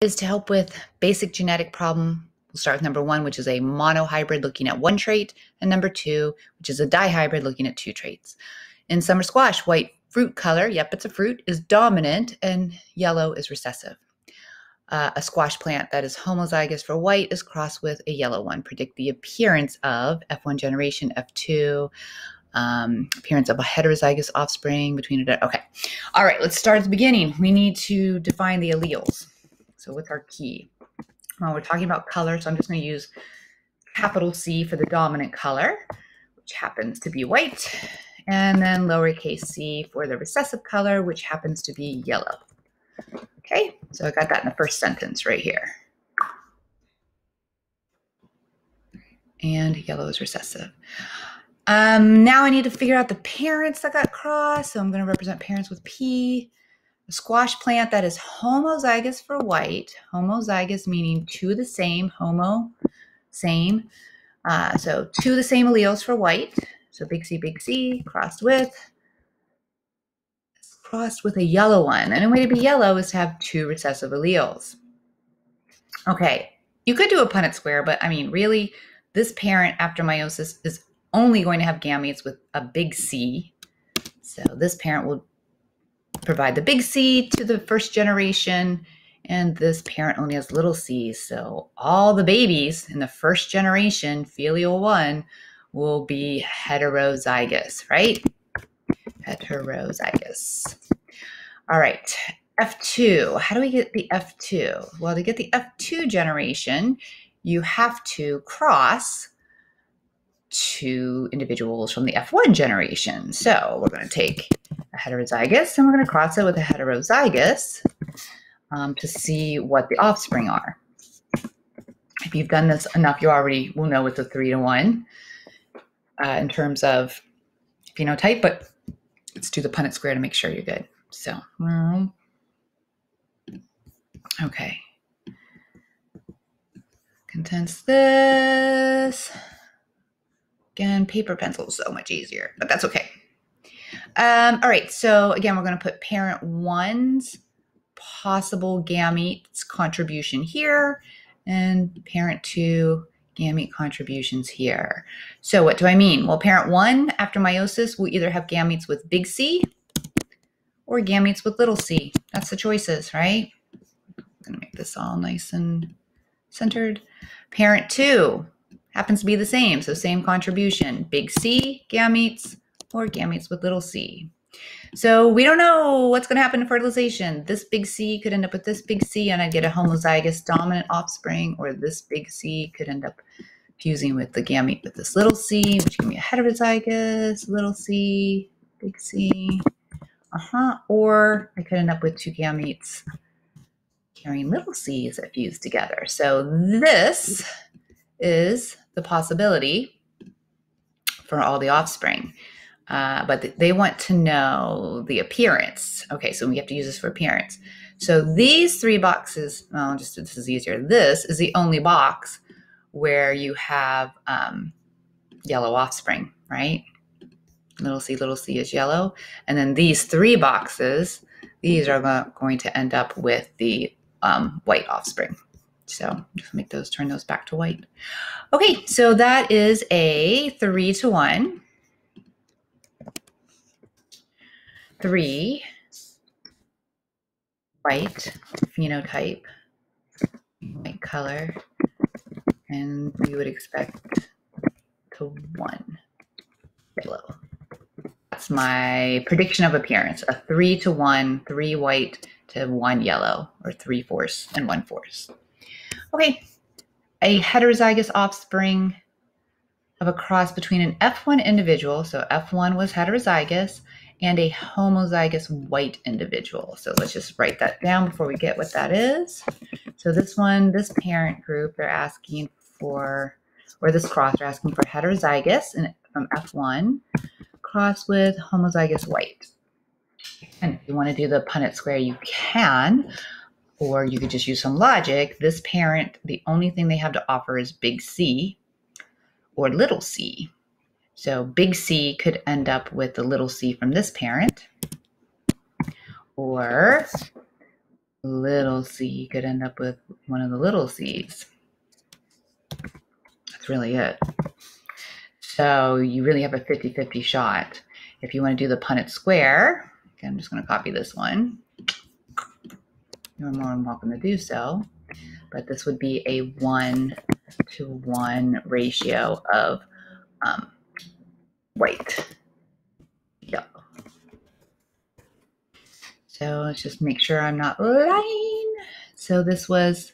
is to help with basic genetic problem. We'll start with number 1, which is a monohybrid looking at one trait, and number 2, which is a dihybrid looking at 2 traits. In summer squash, white fruit color, yep, it's a fruit, is dominant and yellow is recessive. A squash plant that is homozygous for white is crossed with a yellow one. Predict the appearance of F1 generation, F2, appearance of a heterozygous offspring between a... Okay. All right, let's start at the beginning. We need to define the alleles. So what's our key? Well, we're talking about color, so I'm just going to use capital C for the dominant color, which happens to be white, and then lowercase c for the recessive color, which happens to be yellow. Okay, so I got that in the first sentence right here. And yellow is recessive. Now I need to figure out the parents that got crossed, so I'm going to represent parents with P. A squash plant that is homozygous for white, homozygous meaning two of the same, homo, same. So two of the same alleles for white. So big C, crossed with a yellow one. And a way to be yellow is to have 2 recessive alleles. Okay, you could do a Punnett square, but I mean, really, this parent after meiosis is only going to have gametes with a big C. So this parent will provide the big C to the first generation, and this parent only has little c. So all the babies in the first generation, filial 1, will be heterozygous, right? Heterozygous. All right, F2. How do we get the F2? Well, to get the F2 generation, you have to cross 2 individuals from the F1 generation. So we're going to take a heterozygous and we're going to cross it with a heterozygous to see what the offspring are. If you've done this enough, you already will know it's a 3-to-1 in terms of phenotype, but let's do the Punnett square to make sure you're good. So, okay. Condense this. Again, paper, pencil is so much easier, but that's okay. All right, so again, we're going to put parent 1's possible gametes contribution here, and parent 2 gamete contributions here. So what do I mean? Well, parent 1 after meiosis will either have gametes with big C or gametes with little c. That's the choices, right? I'm going to make this all nice and centered. Parent 2 happens to be the same, so same contribution. Big C gametes or gametes with little c. So we don't know what's going to happen to fertilization. This big C could end up with this big C and I'd get a homozygous dominant offspring, or this big C could end up fusing with the gamete with this little c, which can be a heterozygous, little c, big C. Or I could end up with 2 gametes carrying little c's that fuse together. So this is the possibility for all the offspring. But they want to know the appearance. Okay, so we have to use this for appearance. So these 3 boxes, well, just this is easier. This is the only box where you have yellow offspring, right? Little c is yellow. And then these 3 boxes, these are going to end up with the white offspring. So just make those, turn those back to white. Okay, so that is a 3-to-1. 3 white phenotype, white color, and we would expect to 1 yellow. That's my prediction of appearance, a 3-to-1, 3 white to 1 yellow, or 3/4 and 1/4. Okay, a heterozygous offspring of a cross between an F1 individual, so F1 was heterozygous, and a homozygous white individual. So let's just write that down before we get what that is. So this one, this parent group, they're asking for, or this cross, they're asking for heterozygous and from F1 cross with homozygous white. And if you want to do the Punnett square, you can, or you could just use some logic. This parent, the only thing they have to offer is big C or little c. So big C could end up with the little c from this parent, or little c could end up with one of the little c's. That's really it. So you really have a 50-50 shot. If you want to do the Punnett square, okay, I'm just going to copy this one. You're more than welcome to do so. But this would be a 1-to-1 ratio of white. Yellow. So let's just make sure I'm not lying. So this was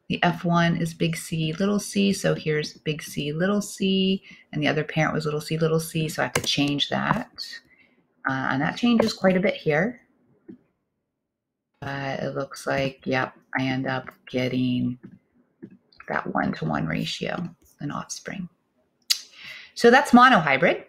the F1 is big C, little c. So here's big C, little c. And the other parent was little c. So I have to change that. And that changes quite a bit here. But it looks like, yep, I end up getting that 1-to-1 ratio in offspring. So that's monohybrid.